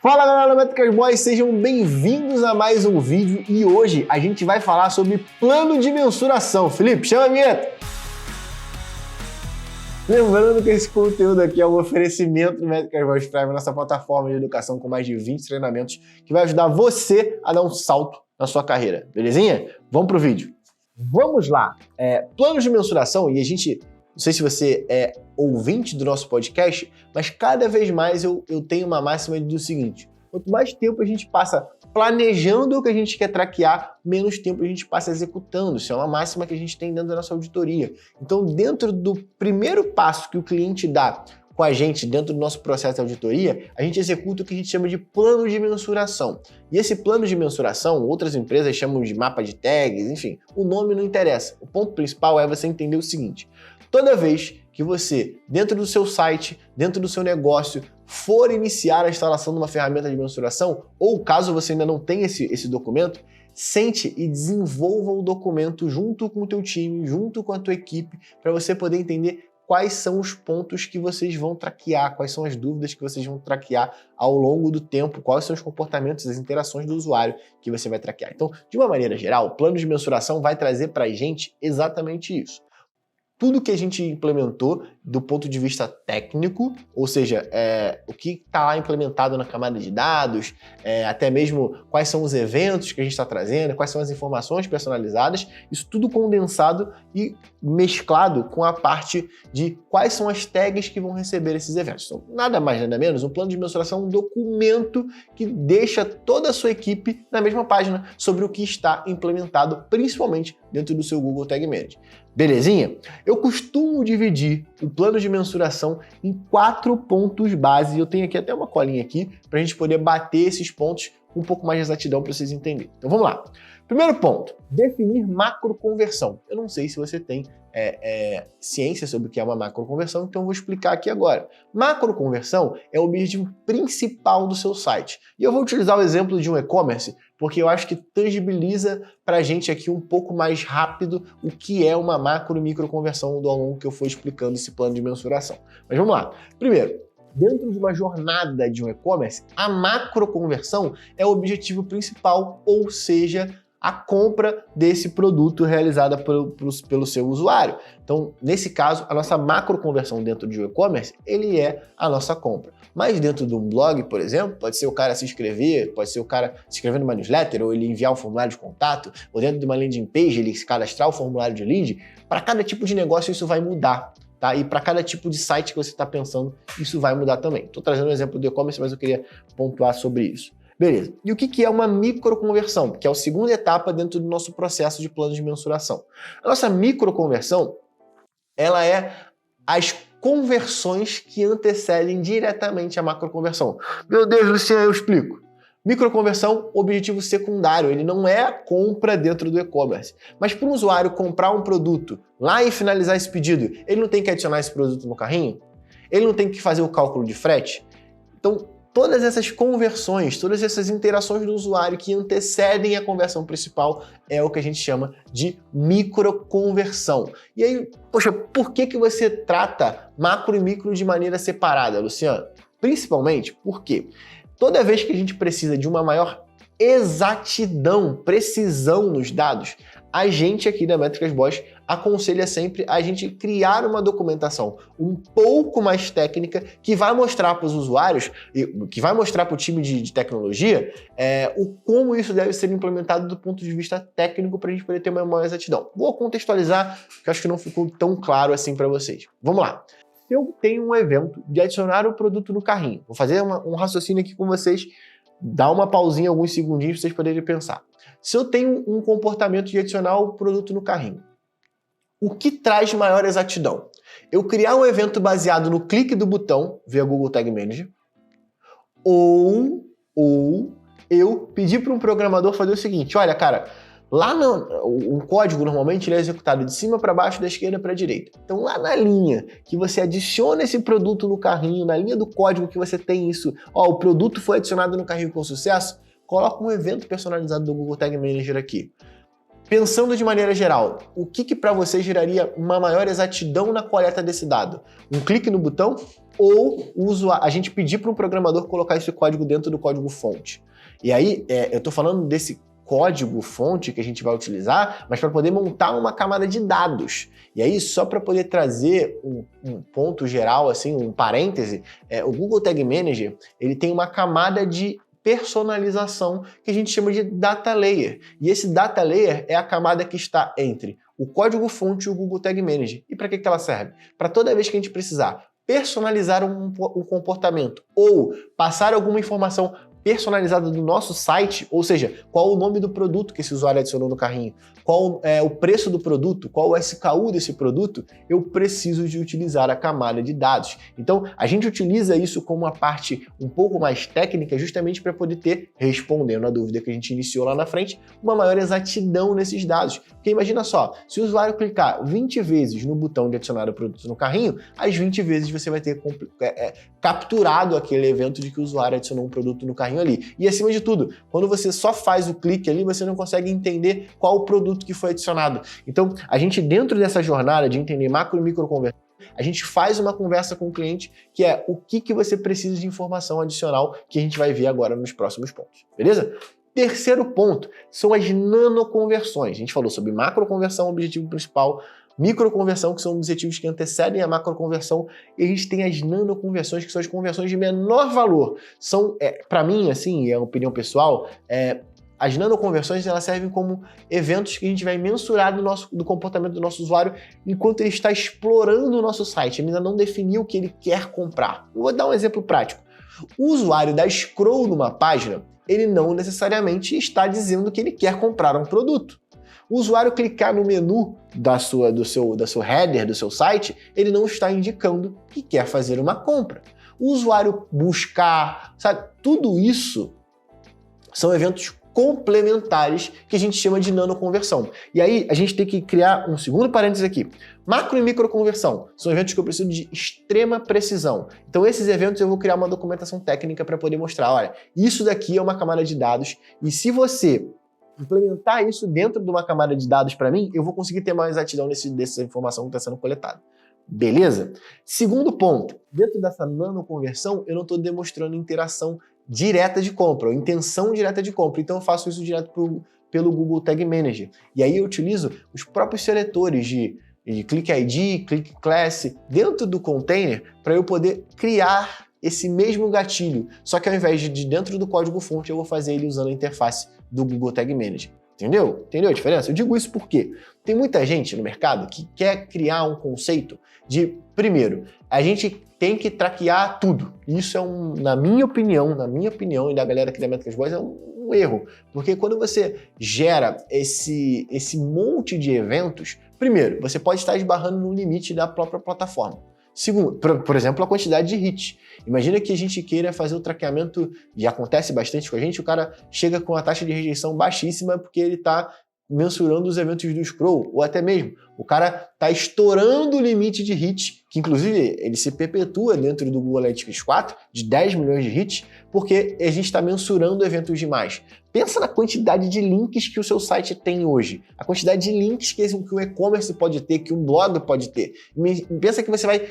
Fala galera do Métricas Boys, sejam bem-vindos a mais um vídeo e hoje a gente vai falar sobre plano de mensuração. Felipe, chama a vinheta! Lembrando que esse conteúdo aqui é um oferecimento do Métricas Boys Prime, nossa plataforma de educação com mais de 20 treinamentos que vai ajudar você a dar um salto na sua carreira, belezinha? Vamos pro vídeo. Vamos lá! Planos de mensuração, e a gente... Não sei se você é ouvinte do nosso podcast, mas cada vez mais eu tenho uma máxima do seguinte: quanto mais tempo a gente passa planejando o que a gente quer traquear, menos tempo a gente passa executando. Isso é uma máxima que a gente tem dentro da nossa auditoria. Então, dentro do primeiro passo que o cliente dá com a gente, dentro do nosso processo de auditoria, a gente executa o que a gente chama de plano de mensuração. E esse plano de mensuração, outras empresas chamam de mapa de tags, enfim, o nome não interessa. O ponto principal é você entender o seguinte: toda vez que você, dentro do seu site, dentro do seu negócio, for iniciar a instalação de uma ferramenta de mensuração, ou caso você ainda não tenha esse documento, sente e desenvolva o documento junto com o teu time, junto com a tua equipe, para você poder entender quais são os pontos que vocês vão traquear, quais são as dúvidas que vocês vão traquear ao longo do tempo, quais são os comportamentos, as interações do usuário que você vai traquear. Então, de uma maneira geral, o plano de mensuração vai trazer para a gente exatamente isso. Tudo que a gente implementou do ponto de vista técnico, ou seja, o que está lá implementado na camada de dados, até mesmo quais são os eventos que a gente está trazendo, quais são as informações personalizadas, isso tudo condensado e mesclado com a parte de quais são as tags que vão receber esses eventos. Então, nada mais, nada menos, um plano de mensuração é um documento que deixa toda a sua equipe na mesma página sobre o que está implementado, principalmente dentro do seu Google Tag Manager. Belezinha? Eu costumo dividir o plano de mensuração em 4 pontos base, e eu tenho aqui até uma colinha aqui para a gente poder bater esses pontos com um pouco mais de exatidão para vocês entenderem. Então vamos lá. Primeiro ponto, definir macro conversão. Eu não sei se você tem ciência sobre o que é uma macro conversão, então eu vou explicar aqui agora. Macro conversão é o objetivo principal do seu site. E eu vou utilizar o exemplo de um e-commerce, porque eu acho que tangibiliza para a gente aqui um pouco mais rápido o que é uma macro e micro conversão ao longo que eu for explicando esse plano de mensuração. Mas vamos lá. Primeiro, dentro de uma jornada de um e-commerce, a macro conversão é o objetivo principal, ou seja, a compra desse produto realizada pelo seu usuário. Então, nesse caso, a nossa macro conversão dentro de um e-commerce, ele é a nossa compra. Mas dentro de um blog, por exemplo, pode ser o cara se inscrever, pode ser o cara se inscrever numa newsletter, ou ele enviar um formulário de contato, ou dentro de uma landing page, ele se cadastrar o formulário de lead. Para cada tipo de negócio, isso vai mudar. Tá? E para cada tipo de site que você está pensando, isso vai mudar também. Estou trazendo um exemplo do e-commerce, mas eu queria pontuar sobre isso. Beleza. E o que é uma microconversão? Que é a segunda etapa dentro do nosso processo de plano de mensuração. A nossa microconversão, ela é as conversões que antecedem diretamente a macroconversão. Meu Deus, Luciano, eu explico. Microconversão, objetivo secundário, ele não é a compra dentro do e-commerce. Mas para um usuário comprar um produto lá e finalizar esse pedido, ele não tem que adicionar esse produto no carrinho? Ele não tem que fazer o cálculo de frete? Então, todas essas conversões, todas essas interações do usuário que antecedem a conversão principal é o que a gente chama de microconversão. E aí, poxa, por que você trata macro e micro de maneira separada, Luciano? Principalmente porque toda vez que a gente precisa de uma maior exatidão, precisão nos dados, a gente aqui da Métricas Boys aconselha sempre a gente criar uma documentação um pouco mais técnica que vai mostrar para os usuários, que vai mostrar para o time de tecnologia como isso deve ser implementado do ponto de vista técnico para a gente poder ter uma maior exatidão. Vou contextualizar, porque acho que não ficou tão claro assim para vocês. Vamos lá. Se eu tenho um evento de adicionar o produto no carrinho, vou fazer um raciocínio aqui com vocês, dá uma pausinha, alguns segundinhos para vocês poderem pensar. Se eu tenho um comportamento de adicionar o produto no carrinho, o que traz maior exatidão? Eu criar um evento baseado no clique do botão via Google Tag Manager, ou eu pedir para um programador fazer o seguinte: olha, cara, lá um código normalmente ele é executado de cima para baixo, da esquerda para a direita. Então lá na linha que você adiciona esse produto no carrinho, na linha do código que você tem isso, o produto foi adicionado no carrinho com sucesso, coloca um evento personalizado do Google Tag Manager aqui. Pensando de maneira geral, o que para você geraria uma maior exatidão na coleta desse dado? Um clique no botão ou a gente pedir para um programador colocar esse código dentro do código-fonte. E aí, eu estou falando desse código-fonte que a gente vai utilizar, mas para poder montar uma camada de dados. E aí, só para poder trazer um ponto geral, assim, um parêntese, o Google Tag Manager, ele tem uma camada de personalização que a gente chama de Data Layer. E esse Data Layer é a camada que está entre o código-fonte e o Google Tag Manager. E para que ela serve? Para toda vez que a gente precisar personalizar um comportamento ou passar alguma informação personalizada do nosso site, ou seja, qual o nome do produto que esse usuário adicionou no carrinho, qual é o preço do produto, qual o SKU desse produto, eu preciso de utilizar a camada de dados. Então, a gente utiliza isso como uma parte um pouco mais técnica justamente para poder ter, respondendo a dúvida que a gente iniciou lá na frente, uma maior exatidão nesses dados. Porque imagina só, se o usuário clicar 20 vezes no botão de adicionar o produto no carrinho, as 20 vezes você vai ter capturado aquele evento de que o usuário adicionou um produto no carrinho ali. E acima de tudo, quando você só faz o clique ali, você não consegue entender qual o produto que foi adicionado. Então, a gente dentro dessa jornada de entender macro e micro conversão, a gente faz uma conversa com o cliente que é o que você precisa de informação adicional que a gente vai ver agora nos próximos pontos, beleza? Terceiro ponto são as nanoconversões. A gente falou sobre macroconversão, objetivo principal, microconversão, que são objetivos que antecedem a macroconversão, e a gente tem as nanoconversões, que são as conversões de menor valor. São, para mim, assim, é uma opinião pessoal, as nanoconversões elas servem como eventos que a gente vai mensurar do comportamento do nosso usuário enquanto ele está explorando o nosso site. Ele ainda não definiu o que ele quer comprar. Eu vou dar um exemplo prático. O usuário dá scroll numa página, ele não necessariamente está dizendo que ele quer comprar um produto. O usuário clicar no menu do seu header, do seu site, ele não está indicando que quer fazer uma compra. O usuário buscar, sabe? Tudo isso são eventos complementares que a gente chama de nanoconversão. E aí a gente tem que criar um segundo parênteses aqui. Macro e microconversão são eventos que eu preciso de extrema precisão. Então esses eventos eu vou criar uma documentação técnica para poder mostrar, olha, isso daqui é uma camada de dados e se você implementar isso dentro de uma camada de dados para mim, eu vou conseguir ter mais exatidão dessa informação que está sendo coletada. Beleza? Segundo ponto, dentro dessa nanoconversão, eu não estou demonstrando interação direta de compra, ou intenção direta de compra. Então eu faço isso direto pelo Google Tag Manager. E aí eu utilizo os próprios seletores de Click ID, Click Class dentro do container para eu poder criar esse mesmo gatilho. Só que ao invés de dentro do código-fonte, eu vou fazer ele usando a interface do Google Tag Manager. Entendeu? Entendeu a diferença? Eu digo isso porque tem muita gente no mercado que quer criar um conceito de, primeiro, a gente tem que traquear tudo. Isso é na minha opinião e da galera aqui da Métricas Boas, é um erro. Porque quando você gera esse monte de eventos, primeiro, você pode estar esbarrando no limite da própria plataforma. Segundo, por exemplo, a quantidade de hits. Imagina que a gente queira fazer o traqueamento, e acontece bastante com a gente, o cara chega com a taxa de rejeição baixíssima porque ele está mensurando os eventos do scroll, ou até mesmo o cara está estourando o limite de hits, que inclusive ele se perpetua dentro do Google Analytics 4, de 10 milhões de hits, porque a gente está mensurando eventos demais. Pensa na quantidade de links que o seu site tem hoje, a quantidade de links que um e-commerce pode ter, que um blog pode ter. Pensa que você vai,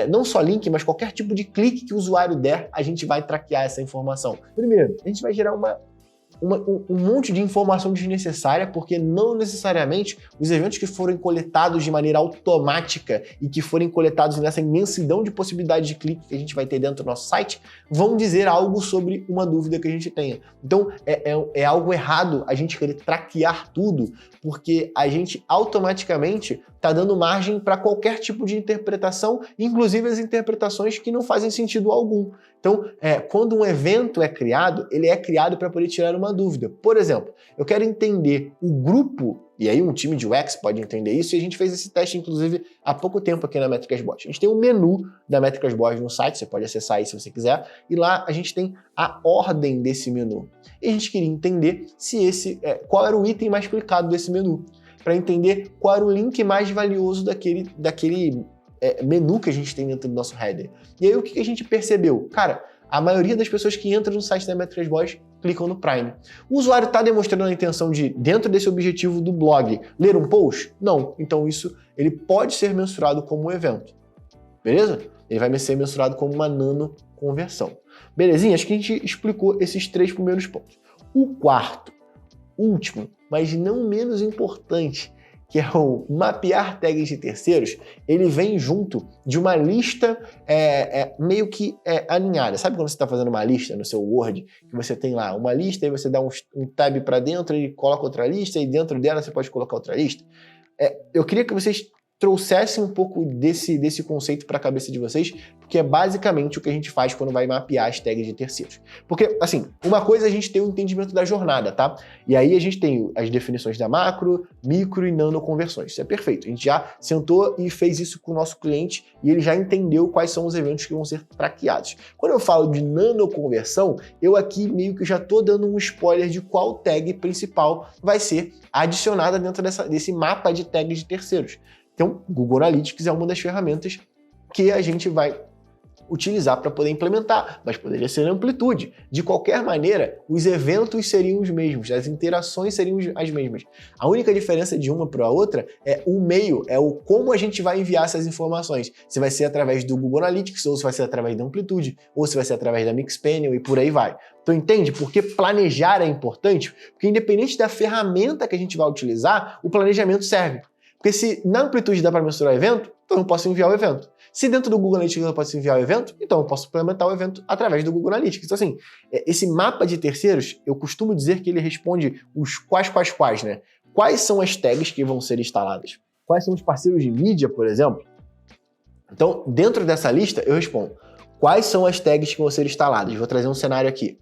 não só link, mas qualquer tipo de clique que o usuário der, a gente vai traquear essa informação. Primeiro, a gente vai gerar um monte de informação desnecessária, porque não necessariamente os eventos que forem coletados de maneira automática e que forem coletados nessa imensidão de possibilidades de clique que a gente vai ter dentro do nosso site vão dizer algo sobre uma dúvida que a gente tenha. Então é algo errado a gente querer traquear tudo, porque a gente automaticamente está dando margem para qualquer tipo de interpretação, inclusive as interpretações que não fazem sentido algum. Então, quando um evento é criado, ele é criado para poder tirar uma dúvida. Por exemplo, eu quero entender o grupo, e aí um time de UX pode entender isso, e a gente fez esse teste, inclusive, há pouco tempo aqui na Métricas Boas. A gente tem um menu da Métricas Boas no site, você pode acessar aí se você quiser, e lá a gente tem a ordem desse menu. E a gente queria entender qual era o item mais clicado desse menu, para entender qual era o link mais valioso daquele menu que a gente tem dentro do nosso header. E aí o que a gente percebeu? Cara, a maioria das pessoas que entram no site da Métricas Boas clicam no Prime. O usuário está demonstrando a intenção de, dentro desse objetivo do blog, ler um post? Não. Então isso ele pode ser mensurado como um evento. Beleza? Ele vai ser mensurado como uma nanoconversão. Belezinha? Acho que a gente explicou esses 3 primeiros pontos. O quarto, último, mas não menos importante, que é o mapear tags de terceiros, ele vem junto de uma lista meio que alinhada. Sabe quando você está fazendo uma lista no seu Word, que você tem lá uma lista e você dá um tab para dentro e coloca outra lista e dentro dela você pode colocar outra lista? Eu queria que vocês trouxessem um pouco desse conceito para a cabeça de vocês, porque é basicamente o que a gente faz quando vai mapear as tags de terceiros. Porque, assim, uma coisa é a gente ter um entendimento da jornada, tá? E aí a gente tem as definições da macro, micro e nano conversões. Isso é perfeito. A gente já sentou e fez isso com o nosso cliente e ele já entendeu quais são os eventos que vão ser traqueados. Quando eu falo de nano conversão, eu aqui meio que já estou dando um spoiler de qual tag principal vai ser adicionada dentro desse mapa de tags de terceiros. Então, Google Analytics é uma das ferramentas que a gente vai utilizar para poder implementar, mas poderia ser amplitude. De qualquer maneira, os eventos seriam os mesmos, as interações seriam as mesmas. A única diferença de uma para a outra é o meio, é o como a gente vai enviar essas informações. Se vai ser através do Google Analytics, ou se vai ser através da amplitude, ou se vai ser através da Mixpanel e por aí vai. Então entende? Porque planejar é importante, porque independente da ferramenta que a gente vai utilizar, o planejamento serve. Porque se na amplitude dá para mensurar o evento, então eu posso enviar o evento. Se dentro do Google Analytics eu posso enviar o evento, então eu posso implementar o evento através do Google Analytics. Então assim, esse mapa de terceiros, eu costumo dizer que ele responde os quais, né? Quais são as tags que vão ser instaladas? Quais são os parceiros de mídia, por exemplo? Então, dentro dessa lista, eu respondo quais são as tags que vão ser instaladas. Vou trazer um cenário aqui.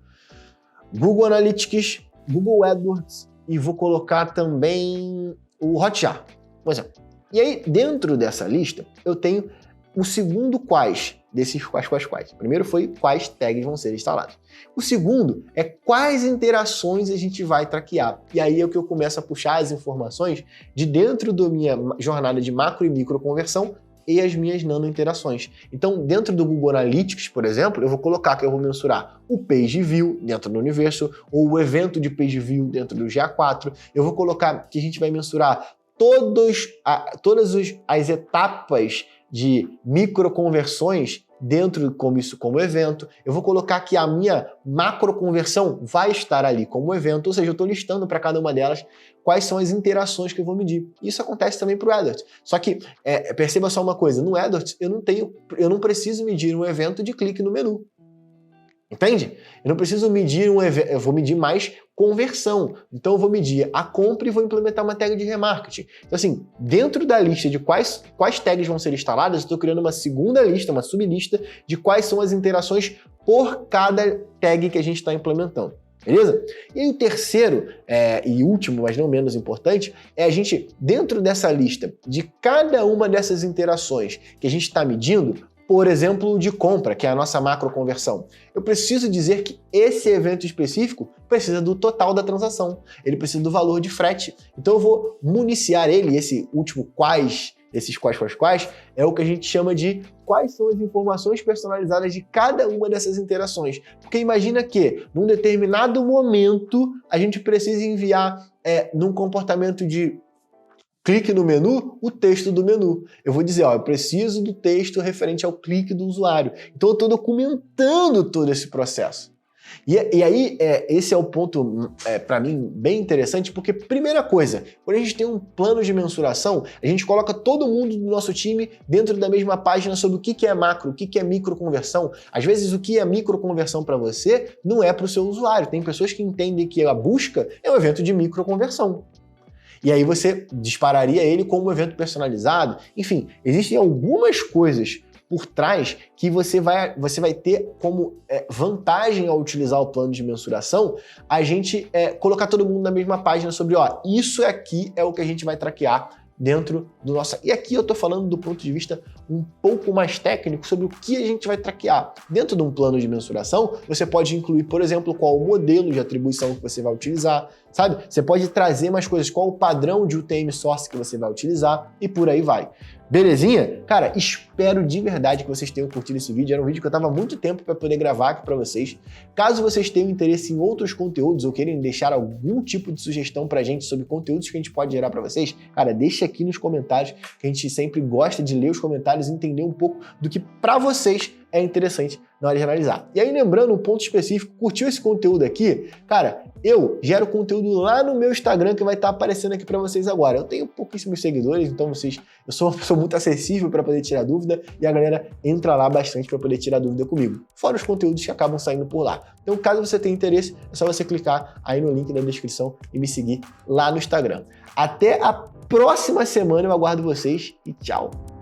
Google Analytics, Google AdWords e vou colocar também o Hotjar. Por exemplo. E aí, dentro dessa lista, eu tenho o segundo quais desses quais. O primeiro foi quais tags vão ser instalados. O segundo é quais interações a gente vai traquear. E aí é que eu começo a puxar as informações de dentro da minha jornada de macro e micro conversão e as minhas nano interações. Então, dentro do Google Analytics, por exemplo, eu vou colocar que eu vou mensurar o page view dentro do universo ou o evento de page view dentro do GA4. Eu vou colocar que a gente vai mensurar todas as etapas de microconversões dentro como evento. Eu vou colocar que a minha macroconversão vai estar ali como evento, ou seja, eu estou listando para cada uma delas quais são as interações que eu vou medir. Isso acontece também para o AdWords. Só que perceba só uma coisa, no AdWords eu não preciso medir um evento de clique no menu. Entende? Eu não preciso medir um evento, eu vou medir mais conversão. Então eu vou medir a compra e vou implementar uma tag de remarketing. Então assim, dentro da lista de quais tags vão ser instaladas, eu estou criando uma segunda lista, uma sublista de quais são as interações por cada tag que a gente está implementando. Beleza? E aí o terceiro e último, mas não menos importante, é a gente, dentro dessa lista de cada uma dessas interações que a gente está medindo, por exemplo, de compra, que é a nossa macro conversão. Eu preciso dizer que esse evento específico precisa do total da transação. Ele precisa do valor de frete. Então eu vou municiar ele, esse último esses quais, é o que a gente chama de quais são as informações personalizadas de cada uma dessas interações. Porque imagina que, num determinado momento, a gente precisa enviar num comportamento de clique no menu, o texto do menu. Eu vou dizer, eu preciso do texto referente ao clique do usuário. Então eu estou documentando todo esse processo. E aí, esse é o ponto, para mim, bem interessante, porque, primeira coisa, quando a gente tem um plano de mensuração, a gente coloca todo mundo do nosso time dentro da mesma página sobre o que é macro, o que é microconversão. Às vezes, o que é microconversão para você não é para o seu usuário. Tem pessoas que entendem que a busca é um evento de microconversão. E aí você dispararia ele como um evento personalizado. Enfim, existem algumas coisas por trás que você vai ter como vantagem ao utilizar o plano de mensuração a gente colocar todo mundo na mesma página sobre, isso aqui é o que a gente vai traquear dentro do nosso... E aqui eu estou falando do ponto de vista um pouco mais técnico sobre o que a gente vai traquear. Dentro de um plano de mensuração, você pode incluir, por exemplo, qual o modelo de atribuição que você vai utilizar, sabe? Você pode trazer mais coisas, qual o padrão de UTM source que você vai utilizar e por aí vai. Belezinha? Cara, espero de verdade que vocês tenham curtido esse vídeo. Era um vídeo que eu estava há muito tempo para poder gravar aqui para vocês. Caso vocês tenham interesse em outros conteúdos ou queiram deixar algum tipo de sugestão pra gente sobre conteúdos que a gente pode gerar para vocês, cara, deixa aqui nos comentários, que a gente sempre gosta de ler os comentários análise, entender um pouco do que para vocês é interessante na hora de analisar. E aí, lembrando um ponto específico, curtiu esse conteúdo aqui? Cara, eu gero conteúdo lá no meu Instagram que vai estar aparecendo aqui para vocês agora. Eu tenho pouquíssimos seguidores, então eu sou uma pessoa muito acessível para poder tirar dúvida e a galera entra lá bastante para poder tirar dúvida comigo. Fora os conteúdos que acabam saindo por lá. Então, caso você tenha interesse, é só você clicar aí no link da descrição e me seguir lá no Instagram. Até a próxima semana, eu aguardo vocês e tchau!